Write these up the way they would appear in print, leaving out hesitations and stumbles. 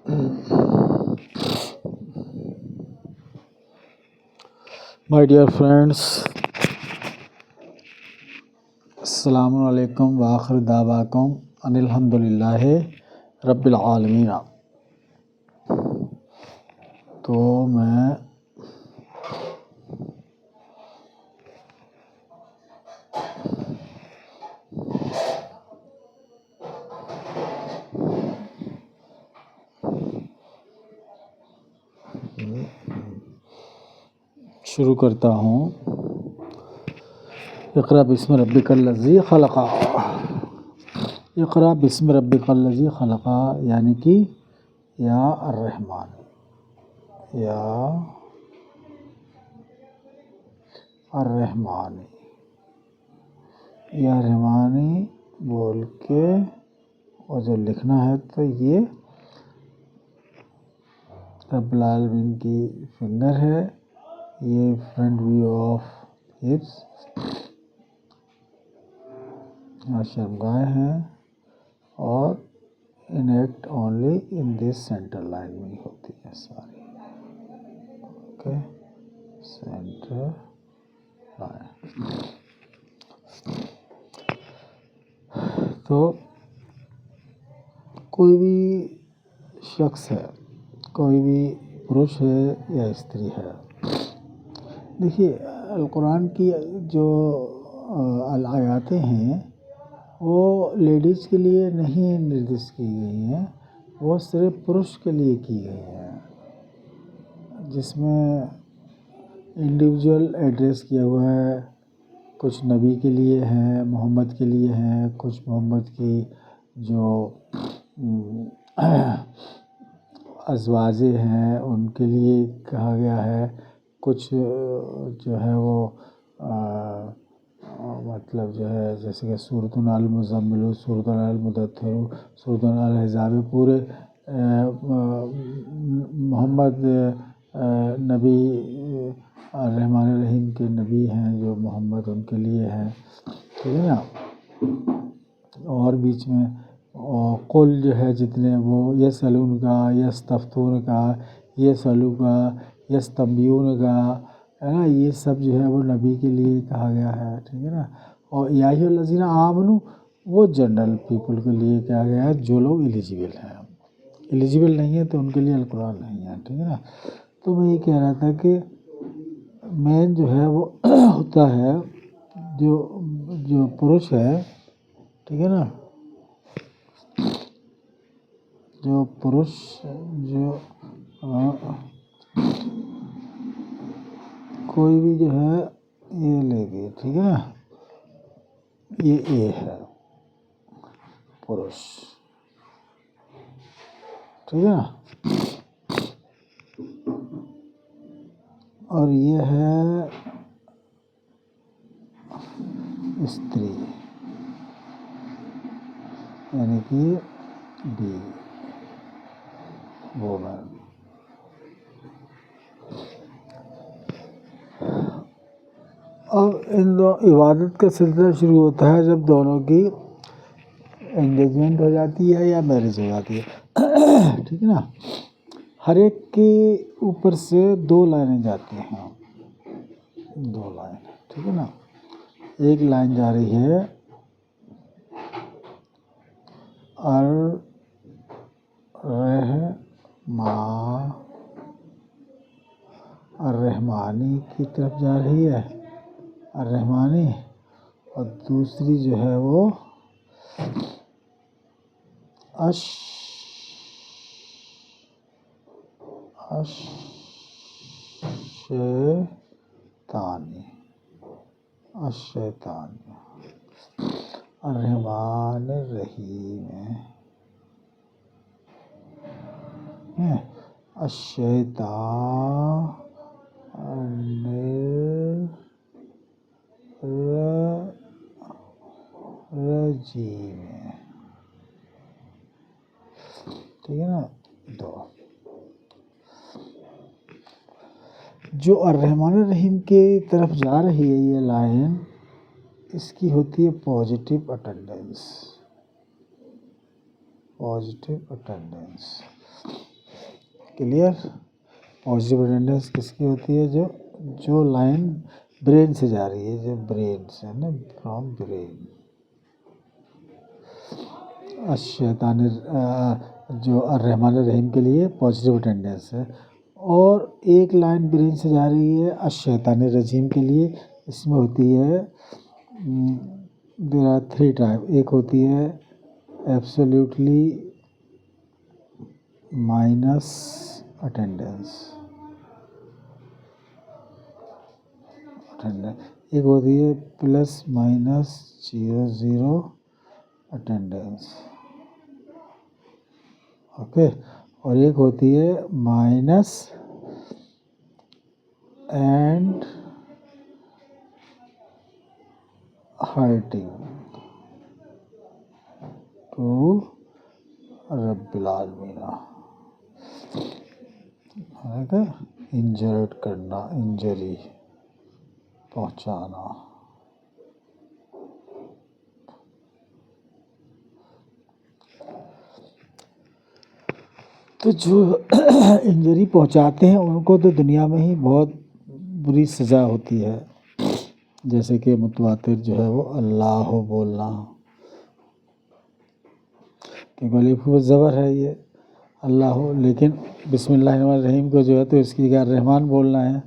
My dear friends, السلام علیکم وآخر دعواکم ان الحمدللہ رب العالمین۔ تو میں شروع کرتا ہوں۔ اقرأ بسم ربک الذی خلق، اقرأ بسم ربک الذی خلق یعنی کہ یا الرحمن، یا الرحمانی، یا رحمانی بول کے اور جو لکھنا ہے تو یہ رب العالمین کی فنگر ہے، یہ فرنٹ ویو آف ہپس شرمگاہیں ہیں، اور exact only in this center line میں ہوتی ہے ساری۔ Okay, center line. تو کوئی بھی شخص ہے، کوئی بھی پروش ہے یا استری ہے، دیکھیے القرآن کی جو آیاتیں ہیں وہ لیڈیز کے لیے نہیں نردیش کی گئی ہیں، وہ صرف پروش کے لیے کی گئی ہیں، جس میں انڈیویجول ایڈریس کیا ہوا ہے۔ کچھ نبی کے لیے ہیں، محمد کے لیے ہیں، کچھ محمد کی جو ازواجیں ہیں ان کے لیے کہا گیا ہے، کچھ جو ہے وہ مطلب جو ہے جیسے کہ سورۃ المزمل، سورۃ المدثر، سورۃ الاحزاب، پورے محمد نبی الرحمن الرحیم کے نبی ہیں جو محمد ان کے لیے ہیں، ٹھیک ہے نا۔ اور بیچ میں قل جو ہے جتنے وہ یسألون کا، یستفتون کا، یسألو کا، یستنبئون کا ہے نا، یہ سب جو ہے وہ نبی کے لیے کہا گیا ہے، ٹھیک ہے نا۔ اور یا ایھا الذین آمنوا وہ جنرل پیپل کے لیے کہا گیا ہے، جو لوگ ایلیجیبل ہیں، ایلیجیبل نہیں ہے تو ان کے لیے القرآن نہیں ہے، ٹھیک ہے نا۔ تو میں یہ کہہ رہا تھا کہ مین جو ہے وہ ہوتا ہے جو پروش ہے، ٹھیک ہے نا، جو پروش جو کوئی بھی جو ہے یہ لے گی، ٹھیک ہے نا، یہ اے ہے پروش، ٹھیک ہے نا، اور یہ ہے استری یعنی کہ بی وومن۔ اب ان دو عبادت کا سلسلہ شروع ہوتا ہے جب دونوں کی انگیجمنٹ ہو جاتی ہے یا میرج ہو جاتی ہے، ٹھیک ہے نا۔ ہر ایک کے اوپر سے 2 لائنیں جاتی ہیں، 2 لائن، ٹھیک ہے نا۔ ایک لائن جا رہی ہے الرحمانی کی طرف جا رہی ہے، الرحمانی، اور دوسری جو ہے وہ الشیطانی، الرحمن الرحیم، الشیطان الرجیم، ٹھیک ہے نا۔ 2 جو الرحمن الرحیم کی طرف جا رہی ہے یہ لائن، اس کی ہوتی ہے positive attendance, positive attendance, clear. Positive attendance کس کی ہوتی ہے؟ جو لائن برین سے جا رہی ہے، جو برین سے نا، فرام برین. الشیطان جو الرحمن الرحیم کے لیے پازیٹیو اٹینڈنس ہے. اور ایک لائن برین سے جا رہی ہے الشیطان الرجیم کے لیے، اس میں ہوتی ہے دیر آر 3 ٹائپ. ایک ہوتی ہے ایبسلیوٹلی مائنس اٹینڈنس، ایک ہوتی ہے پلس مائنس 0 اٹینڈنس. اوکے. اور ایک ہوتی ہے مائنس اینڈ ہرٹنگ ٹو رب العالمین. انجرڈ کرنا، انجری پہنچانا. تو جو انجری پہنچاتے ہیں ان کو تو دنیا میں ہی بہت بری سزا ہوتی ہے، جیسے کہ متواتر جو ہے وہ اللہ بولنا، کیونکہ الف زبر ہے یہ اللہ. لیکن بسم اللہ الرحمن الرحیم کو جو ہے تو اس کی جگہ رحمان بولنا ہے.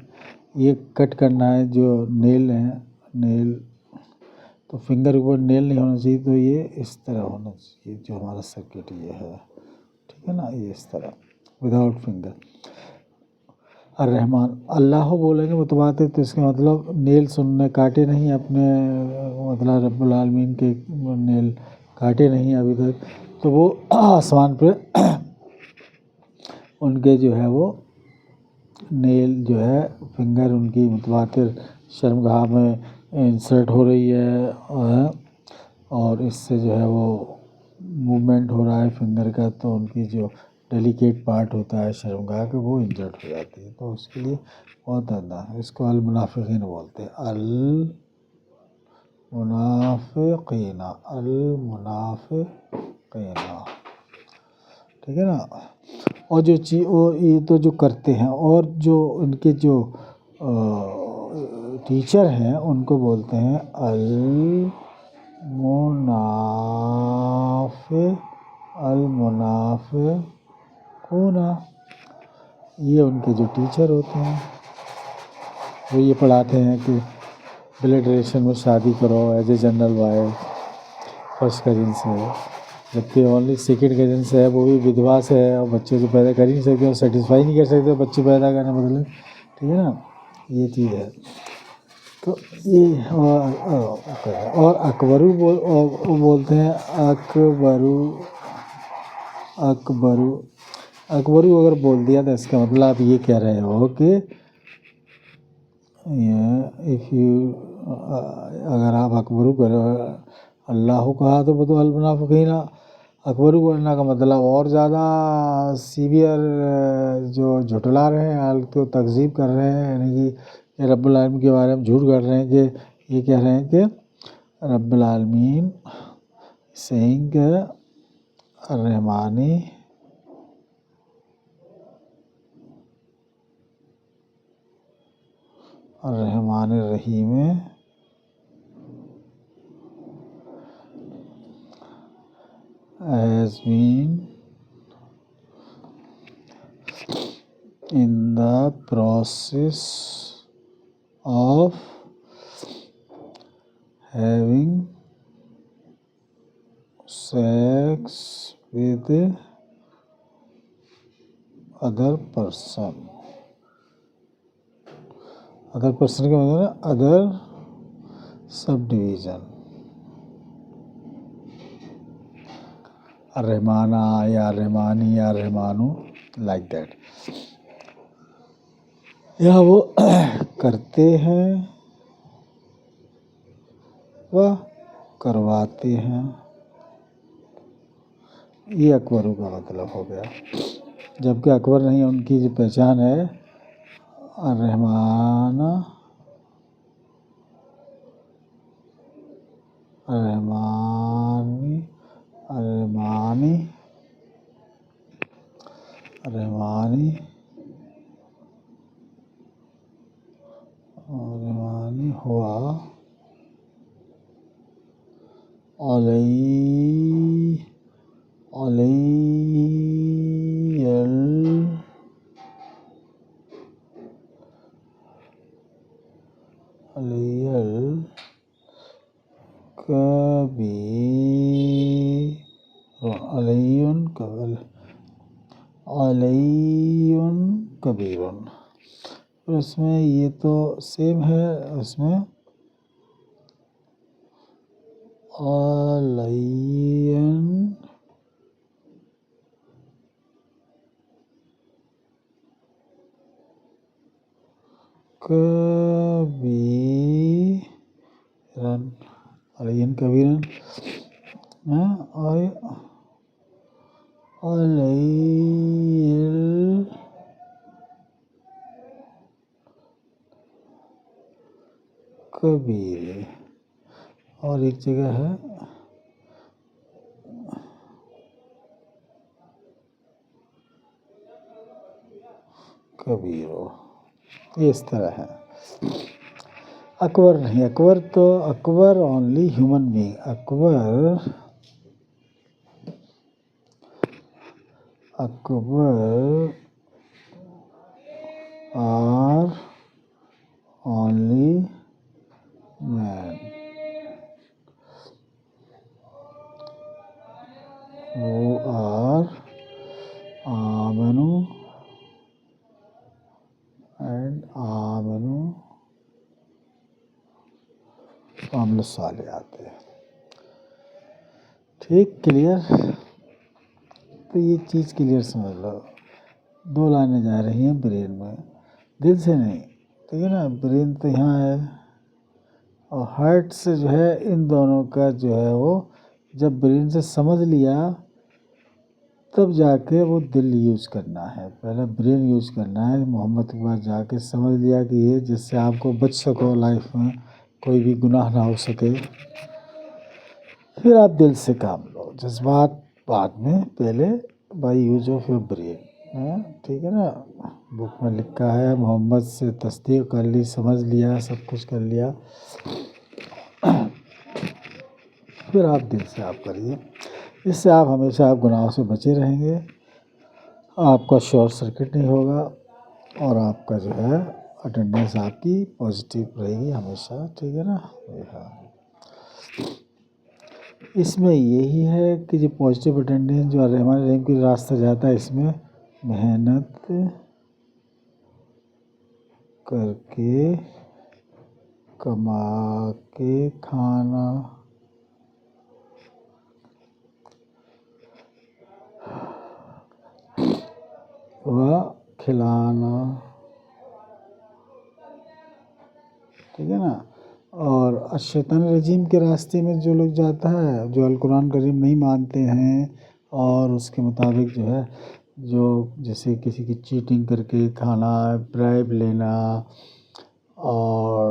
یہ کٹ کرنا ہے جو نیل ہیں، نیل تو فنگر اوپر نیل نہیں ہونا چاہیے، تو یہ اس طرح ہونا چاہیے جو ہمارا سرکٹ یہ ہے، ٹھیک ہے نا، یہ اس طرح وداؤٹ فنگر. الرحمن اللہ بولیں گے متواتر تو اس کا مطلب نیل سننے کاٹے نہیں اپنے، مطلب رب العالمین کے نیل کاٹے نہیں ابھی تک، تو وہ آسمان پہ ان کے جو ہے وہ نیل جو ہے فنگر ان کی متواتر شرمگاہ میں انسرٹ ہو رہی ہے، اور اس سے جو ہے وہ موومنٹ ہو رہا ہے فنگر کا، تو ان کی جو ڈیلیکیٹ پارٹ ہوتا ہے شرمگاہ کا وہ انجرڈ ہو جاتی ہے. تو اس کے لیے بہت زیادہ اس کو المنافقین بولتے ہیں، المنافقین، المنافقین، ٹھیک ہے نا. اور جو یہ تو جو کرتے ہیں، اور جو ان کے جو ٹیچر ہیں ان کو بولتے ہیں المنافقون. یہ ان کے جو ٹیچر ہوتے ہیں وہ یہ پڑھاتے ہیں کہ بلڈ ریلیشن میں شادی کرو as a general wife first cousin سے، جبکہ اونلی سیکنڈ کزن سے ہے وہ بھی ودھوا سے ہے، اور بچے کو پیدا کر ہی نہیں سکتے اور سیٹسفائی نہیں کر سکتے بچے پیدا کرنے بدلے، ٹھیک ہے نا، یہ چیز ہے. تو یہ اور اکبرو بولتے ہیں، اکبرو اگر بول دیا تو اس کا مطلب آپ یہ کہہ رہے ہو کہ اگر آپ اکبرو کرو اللہ کہا تو وہ تو المنافقین اکبرو کرنا کا مطلب اور زیادہ سیویئر جو جھٹلا رہے ہیں، تو تکذیب کر رہے ہیں، یعنی کہ رب العالمین کے بارے میں جھوٹ کر رہے ہیں، کہ یہ کہہ رہے ہیں کہ رب العالمین سینگ الرحمانی الرحمن الرحیم has been in the process of having sex with other person. Other person کا مطلب ہے ادر سب ڈویژن. الرحمانہ یا الرحمانی یا الرحمانو لائک دیٹ. یا وہ کرتے ہیں و کرواتے ہیں، یہ اکبرو کا مطلب ہو گیا. جبکہ اکبر نہیں، ان کی جو پہچان ہے الرحمانی رحمانی ہوا علی کبیر. اور اس میں یہ تو سیم ہے، اس میں علی کبیرن، علی کبیرن، کبیر. اور ایک جگہ ہے کبیر، یہ اس طرح ہے. اکبر نہیں، اکبر تو Akbar only human being, Akbar are only men, who are آمنو اینڈ آمنو عامل الصالحات. ٹھیک، کلیئر. تو یہ چیز کلیئر سمجھ لو. 2 لائنیں جا رہی ہیں برین میں، دل سے نہیں، ٹھیک ہے نا. برین تو یہاں ہے اور ہارٹ سے جو ہے ان دونوں کا جو ہے وہ جب برین سے سمجھ لیا تب جا کے وہ دل یوز کرنا ہے. پہلے برین یوز کرنا ہے. محمد کے بعد جا کے سمجھ لیا کہ یہ جس سے آپ کو بچ سکو، لائف میں کوئی بھی گناہ نہ ہو سکے، پھر آپ دل سے کام لو. جذبات بعد میں، پہلے by use of your brain. ٹھیک ہے نا. بک میں لکھا ہے محمد سے تصدیق کر لی، سمجھ لیا، سب کچھ کر لیا، پھر آپ دل سے آپ کریے. اس سے آپ ہمیشہ آپ گناہوں سے بچے رہیں گے، آپ کا شارٹ سرکٹ نہیں ہوگا اور آپ کا جو ہے اٹینڈنس آپ کی پازیٹیو رہے گی ہمیشہ. ٹھیک ہے نا. اس میں یہی ہے کہ جو پازیٹیو اٹینڈنس جو الرحمن الرحیم کی راستہ جاتا ہے، اس میں محنت کر کے کما کے کھانا، و کھلانا، ٹھیک ہے نا. اور الشیطان الرجیم کے راستے میں جو لوگ جاتا ہے، جو القرآن کریم نہیں مانتے ہیں اور اس کے مطابق جو ہے، جو جیسے کسی کی چیٹنگ کر کے کھانا، برائب لینا اور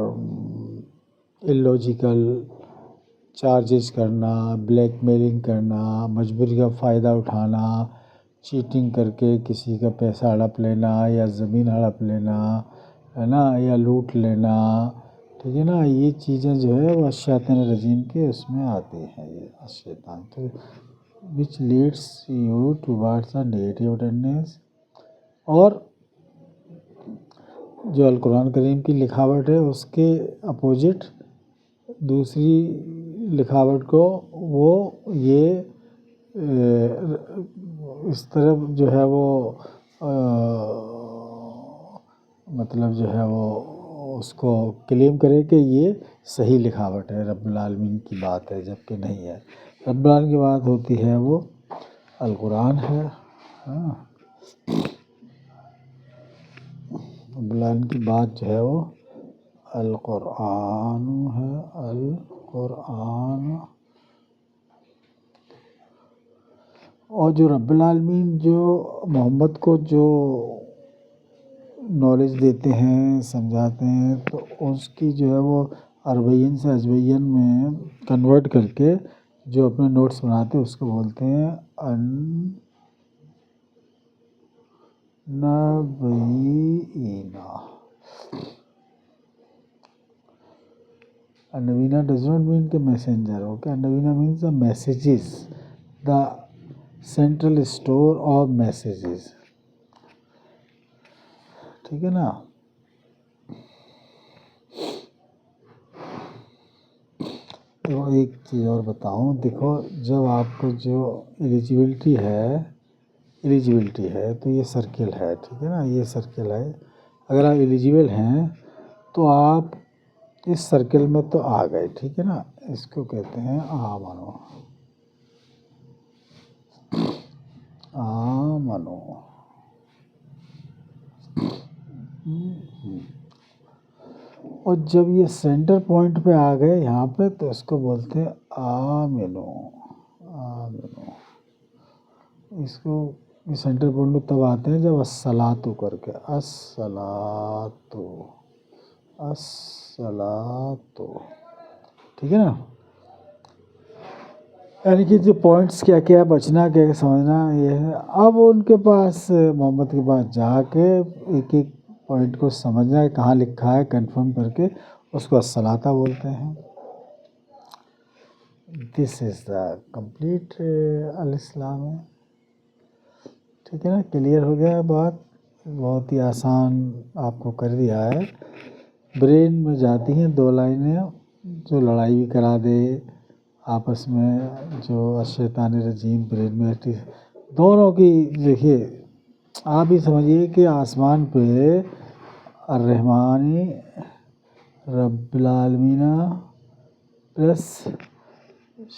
illogical چارجز کرنا، بلیک میلنگ کرنا، مجبوری کا فائدہ اٹھانا، چیٹنگ کر کے کسی کا پیسہ ہڑپ لینا یا زمین ہڑپ لینا، ہے نا، یا لوٹ لینا، ٹھیک ہے نا. یہ چیزیں جو ہے وہ الشیطان الرجیم کے اس میں آتی ہیں. یہ الشیطان تو which leads you towards a negative attendance. اور جو القرآن کریم کی لکھاوٹ ہے اس کے اپوزٹ دوسری لکھاوٹ کو وہ یہ اس طرف جو ہے وہ مطلب جو ہے وہ اس کو کلیم کرے کہ یہ صحیح لکھاوٹ ہے، رب العالمین کی بات ہے، جبکہ نہیں ہے. رب العالمین کی بات ہوتی ہے وہ القرآن ہے. رب العالمین کی بات جو ہے وہ القرآن ہے، القرآن. اور جو رب العالمین جو محمد کو جو نالج دیتے ہیں، سمجھاتے ہیں، تو اس کی جو ہے وہ اربعین سے اجوین میں کنورٹ کر کے جو اپنے نوٹس بناتے ہیں اس کو بولتے ہیں Nabiyina. Nabina does not mean the messenger. Okay, Nabina means the messages, the central store of messages. ٹھیک ہے نا. تو ایک چیز اور بتاؤں، دیکھو جب آپ کو جو ایلیجیبلٹی ہے تو یہ سرکل ہے، ٹھیک ہے نا، یہ سرکل ہے. اگر آپ ایلیجیبل ہیں تو آپ اس سرکل میں تو آ گئے، ٹھیک ہے نا. اس کو کہتے ہیں آمنو. اور جب یہ سینٹر پوائنٹ پہ آ گئے یہاں پہ تو اس کو بولتے ہیں آمنو. اس کو سینٹر پوائنٹ پہ تب آتے ہیں جب الصلاۃ کر کے، الصلاۃ، ٹھیک ہے نا. یعنی کہ جو پوائنٹس کیا کیا بچنا کیا سمجھنا یہ ہے. اب ان کے پاس محمد کے پاس جا کے ایک ایک پوائنٹ کو سمجھنا ہے کہاں لکھا ہے، کنفرم کر کے اس کو الصلاۃ بولتے ہیں. دس از دا کمپلیٹ الاسلام. ٹھیک ہے نا، کلیئر ہو گیا بات. بہت ہی آسان آپ کو کر دیا ہے. برین میں جاتی ہیں دو لائنیں جو لڑائی بھی کرا دے آپس میں، جو شیطان رجیم برین میں دونوں کی. دیکھیے آپ ہی سمجھیے کہ آسمان پہ الرحمانی رب العالمین پلس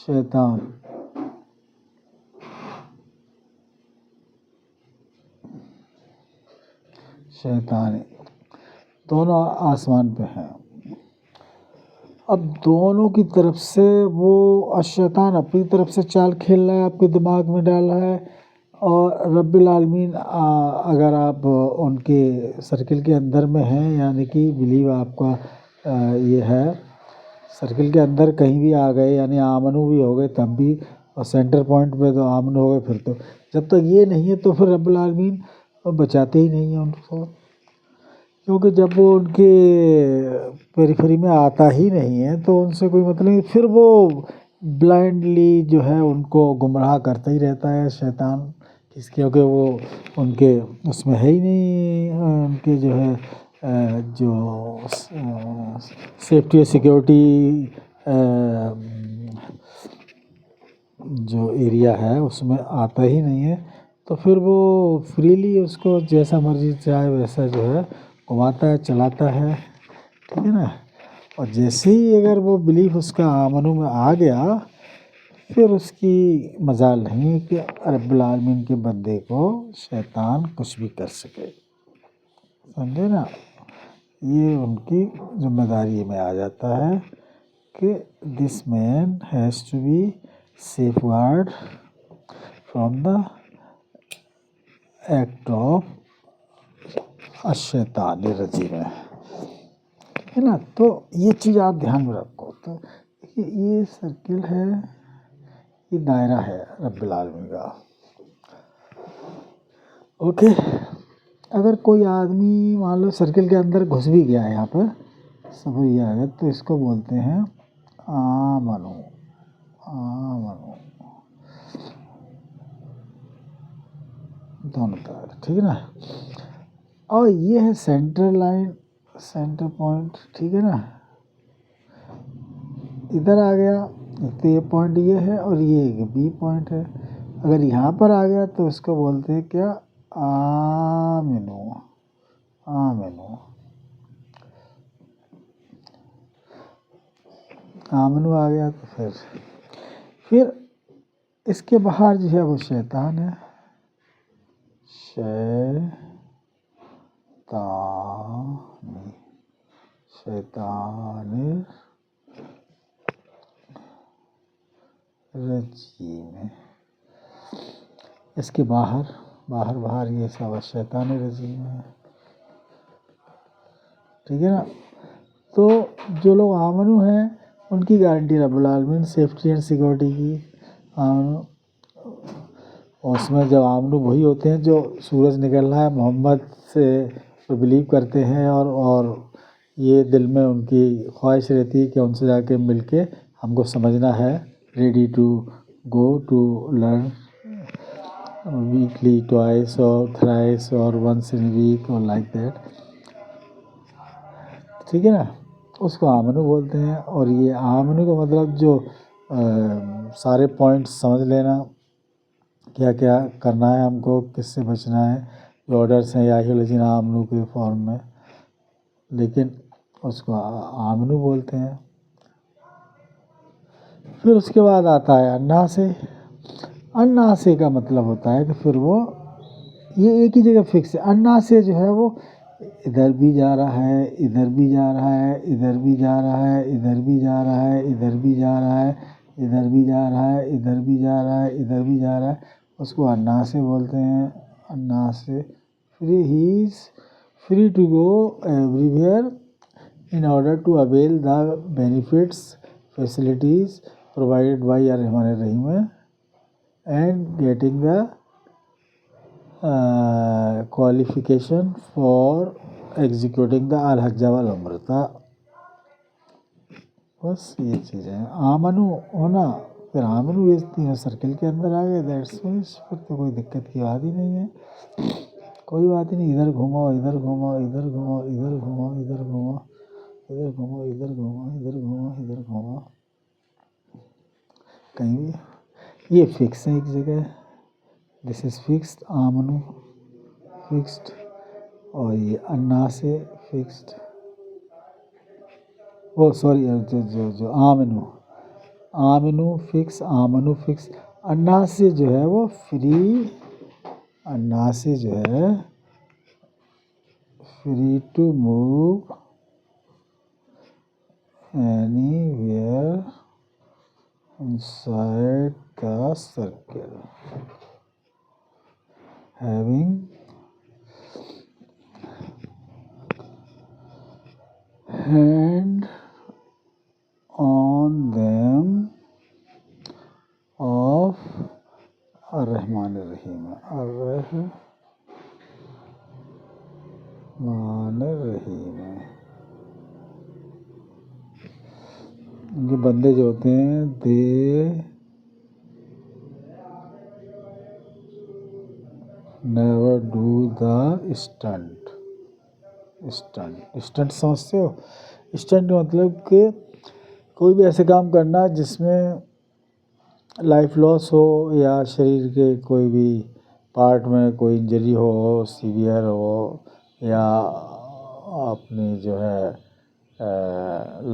شیطان، دونوں آسمان پہ ہیں. اب دونوں کی طرف سے وہ الشیطان اپنی طرف سے چال کھیل رہا ہے، آپ کے دماغ میں ڈال رہا ہے. اور رب العالمین اگر آپ ان کے سرکل کے اندر میں ہیں، یعنی کہ بلیو آپ کا یہ ہے سرکل کے اندر کہیں بھی آ گئے، یعنی آمنو بھی ہو گئے تب بھی، اور سینٹر پوائنٹ پہ تو آمنو ہو گئے. پھر تو جب تک یہ نہیں ہے تو پھر رب العالمین بچاتے ہی نہیں ہیں ان کو، کیونکہ جب وہ ان کے پیریفری میں آتا ہی نہیں ہے تو ان سے کوئی مطلب نہیں. پھر وہ بلائنڈلی جو ہے ان کو گمراہ کرتا ہی رہتا ہے شیطان، کیونکہ وہ ان کے اس میں ہے ہی نہیں. ان کے جو ہے جو سیفٹی اور سیکیورٹی جو ایریا ہے اس میں آتا ہی نہیں ہے. تو پھر وہ فریلی اس کو جیسا مرضی چاہے ویسا جو ہے گھماتا ہے، چلاتا ہے. ٹھیک ہے نا. اور جیسے ہی اگر وہ بلیف اس کا آمنوں میں آ گیا پھر اس کی مجال نہیں کہ رب العالمین کے بندے کو شیطان کچھ بھی کر سکے. سمجھے نا. یہ ان کی ذمہ داری میں آ جاتا ہے کہ this man has to be safeguard from the act of الشیطان الرجیم. ہے نا. تو یہ چیز آپ دھیان میں رکھو. تو یہ سرکل ہے، یہ دائرہ ہے رب العالمین کا. اوکے. اگر کوئی آدمی مان لو سرکل کے اندر گھس بھی گیا ہے، یہاں پر سمجھ گیا ہے، تو اس کو بولتے ہیں آمنو. دونوں طرح. ٹھیک ہے نا. اور یہ ہے سینٹر لائن، سینٹر پوائنٹ. ٹھیک ہے نا. ادھر آ گیا تو یہ پوائنٹ یہ ہے اور یہ ایک بی پوائنٹ ہے. اگر یہاں پر آ گیا تو اس کو بولتے ہیں کیا، آمنو. آمنو آ گیا تو پھر اس کے باہر جو ہے وہ شیطان ہے. شیطان رجیم. اس کے باہر یہ سب شیطان رجیم ہے. ٹھیک ہے نا. تو جو لوگ آمنو ہیں ان کی گارنٹی رب العالمین سیفٹی اینڈ سیکورٹی کی. اور اس میں جب آمنو وہی ہوتے ہیں جو سورج نکل رہا ہے محمد سے بلیو کرتے ہیں، اور یہ دل میں ان کی خواہش رہتی ہے کہ ان سے جا کے مل کے ہم کو سمجھنا ہے، ready to go to learn weekly twice اور تھرائس اور ونس ان ویک اور لائک دیٹ، ٹھیک ہے نا، اس کو آمنو بولتے ہیں۔ اور یہ آمنو کا مطلب جو سارے پوائنٹس سمجھ لینا، کیا کیا کرنا ہے ہم کو، کس سے بچنا ہے، جو آرڈرس ہیں یا الذین آمنو کے فارم میں، لیکن اس کو آمنو بولتے ہیں۔ پھر اس کے بعد آتا ہے الناس۔ الناس کا مطلب ہوتا ہے کہ پھر وہ یہ ایک ہی جگہ فکس ہے۔ الناس جو ہے وہ ادھر بھی جا رہا ہے، ادھر بھی جا رہا ہے، ادھر بھی جا رہا ہے، ادھر بھی جا رہا ہے، ادھر بھی جا رہا ہے، ادھر بھی جا رہا ہے، ادھر بھی جا رہا ہے، ادھر بھی جا رہا ہے، اس کو الناس بولتے ہیں۔ الناس free, he is free to go everywhere in order to avail the benefits, facilities provided by الرحمن الرحیم and getting the qualification for executing the الحج والعمرہ۔ بس یہ چیزیں ہیں۔ آمنو ہونا، پھر آمنو یہ تینوں سرکل کے اندر آ گئے، دیٹس پھر تو کوئی دقت کی بات ہی نہیں ہے، کوئی بات ہی نہیں۔ ادھر گھومو، ادھر گھومو، ادھر گھومو، ادھر گھومو، ادھر گھومو، ادھر گھومو، ادھر گھومو، ادھر گھومو، ادھر گھومو، کہیں بھی یہ فکس ہے ایک جگہ، دس از فکسڈ، آمنو فکسڈ، اور یہ الناس فکسڈ، او سوری جو آمنو، آمنو فکس، آمنو فکس، الناس جو ہے وہ فری، الناس جو ہے free to move anywhere inside the circle having hand on them of الرحمن الرحیم، الرحمن الرحیم۔ ان کے بندے جو ہوتے ہیں they never do the stunt. Stunt سمجھتے ہو؟ اسٹنٹ مطلب کہ کوئی بھی ایسے کام کرنا جس میں لائف لاس ہو، یا شریر کے کوئی بھی پارٹ میں کوئی انجری ہو، سیویئر ہو، یا اپنی جو ہے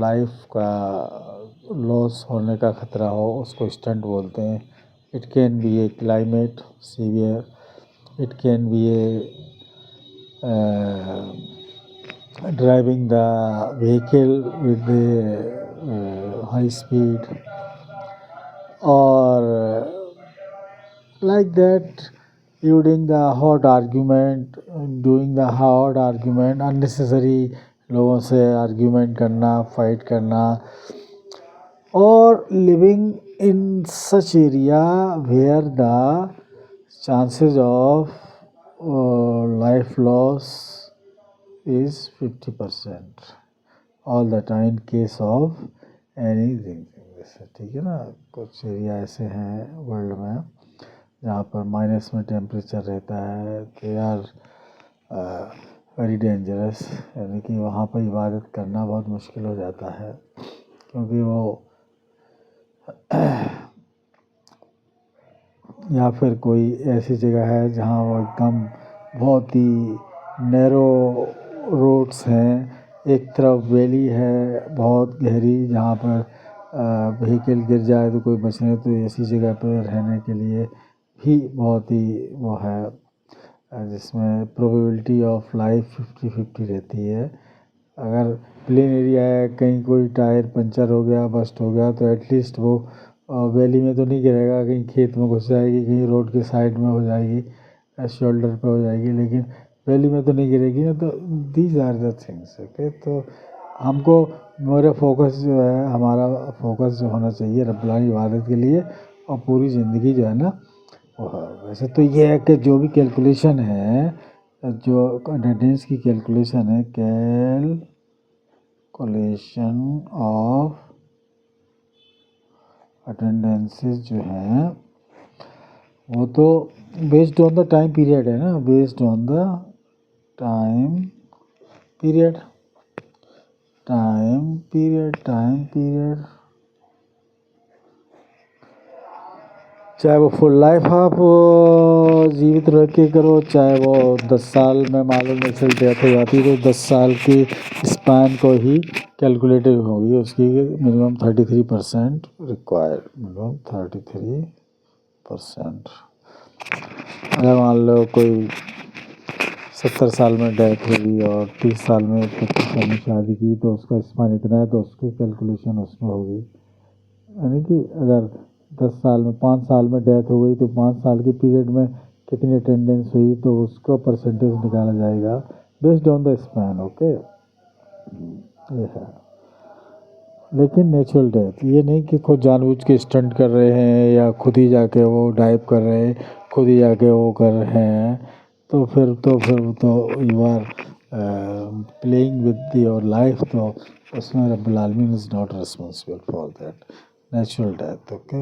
لائف کا لاس ہونے کا خطرہ ہو، اس کو اسٹنٹ بولتے ہیں۔ It can be a climate saviour, it can be a driving the vehicle with high speed, اور like that during the hot argument, unnecessary لوگوں سے آرگیومنٹ کرنا، فائٹ کرنا، اور living in such area where the chances of life loss is 50% all the time in case of anything۔ ٹھیک ہے نا، کچھ ایریا ایسے ہیں ورلڈ میں جہاں پر مائنس میں ٹیمپریچر رہتا ہے، دے آر ویری ڈینجرس، یعنی کہ وہاں پر عبادت کرنا بہت مشکل ہو جاتا ہے، کیونکہ وہ یا پھر کوئی ایسی جگہ ہے جہاں وہ ایک دم بہت ہی نیرو روڈس ہیں، ایک طرف ویلی ہے بہت گہری جہاں پر وہیکل گر جائے تو کوئی بچنے، تو ایسی جگہ پہ رہنے کے لیے بھی بہت ہی وہ ہے، جس میں پروبیبلٹی آف لائف 50-50 رہتی ہے۔ اگر پلین ایریا ہے، کہیں کوئی ٹائر پنچر ہو گیا، بسٹ ہو گیا، تو ایٹ لیسٹ وہ ویلی میں تو نہیں گرے گا، کہیں کھیت میں گھس جائے گی، کہیں روڈ کے سائڈ میں ہو جائے گی، شولڈر پہ ہو جائے گی، لیکن ویلی میں تو نہیں گرے گی نا۔ تو these are the things, okay. تو ہم کو میرا فوکس جو ہے، ہمارا فوکس جو ہونا چاہیے رب العالمین عبادت کے لیے، اور پوری زندگی جو ہے نا ویسے تو یہ ہے کہ جو بھی کیلکولیشن ہے، جو اٹینڈنس کی کیلکولیشن ہے، کیلکولیشن آف اٹینڈنسز جو ہیں وہ تو based on the time period ہے نا، based on the time period, time period چاہے وہ فل لائف آپ جیوت رہ کے کرو، چاہے وہ 10 سال میں معلوم نہیں چل ڈیتھ ہو جاتی تو 10 سال کی اسپین کو ہی کیلکولیٹڈ ہوگی، اس کی منیمم 33% ریکوائرڈ، منیمم 33%۔ اگر مان لو کوئی 70 سال میں ڈیتھ ہوگی اور 30 سال میں 25 سال میں شادی کی تو اس کا اسپین اتنا ہے، تو اس کی کیلکولیشن اس میں ہوگی، یعنی کہ اگر 10 سال میں 5 سال میں ڈیتھ ہو گئی تو 5 سال کے پیریڈ میں کتنی اٹینڈنس ہوئی تو اس کا پرسنٹیج نکالا جائے گا based on the span. Okay, یہ ہے۔ لیکن نیچرل ڈیتھ یہ نہیں کہ خود جان بوجھ کے اسٹنٹ کر رہے ہیں یا خود ہی جا کے وہ ڈائیو کر رہے ہیں، خود ہی جا کے وہ کر رہے ہیں، تو پھر you are playing with your life, تو اس میں رب العالمین is not responsible for that natural death. Okay,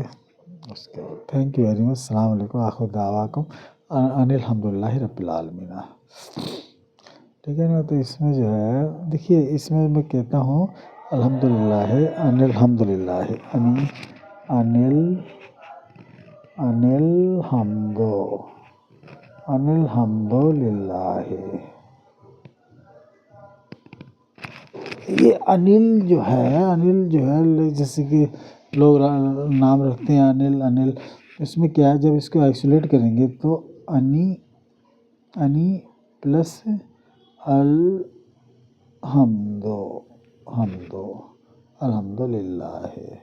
اس کے بعد تھینک یو ویری مچ، السلام علیکم، آخر دعواکم ان الحمد للہ رب العالمین۔ ٹھیک ہے نا، تو اس میں جو ہے دیکھیے، اس میں کہتا ہوں الحمد للہ ان الحمد للہ ان الحمد للہ۔ یہ انل جو ہے جیسے کہ لوگ نام رکھتے ہیں انل، اس میں کیا ہے، جب اس کو آئسولیٹ کریں گے تو انی پلس الحمد للہ ہے،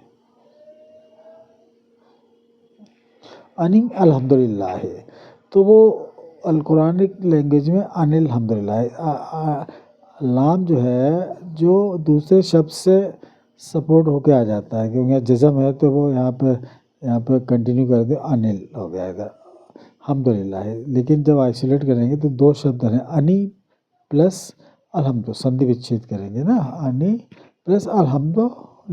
انی الحمد للہ ہے، تو وہ القرآنک لینگویج میں ان الحمد للہ ہے۔ لام جو ہے جو دوسرے شخص سے سپورٹ ہو کے آ جاتا ہے، کیونکہ جزم ہے تو وہ یہاں پہ کنٹینیو کر دے، انل ہو گیا ادھر، الحمد للہ ہے۔ لیکن جب آئسولیٹ کریں گے تو دو شبد ہیں، انی پلس الحمد، سندھی وچھید کریں گے نا، انی پلس الحمد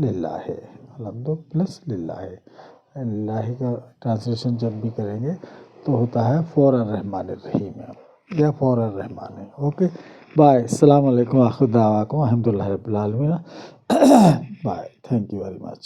للہ ہے، الحمد پلس للہ ہے، اللہ کا ٹرانسلیشن جب بھی کریں گے تو ہوتا ہے فور الرحمن الرحیم یا فور الرحمن۔ اوکے، بائے، السلام علیکم، آخر دعواکم الحمد للہ رب العالمین، bye, thank you very much.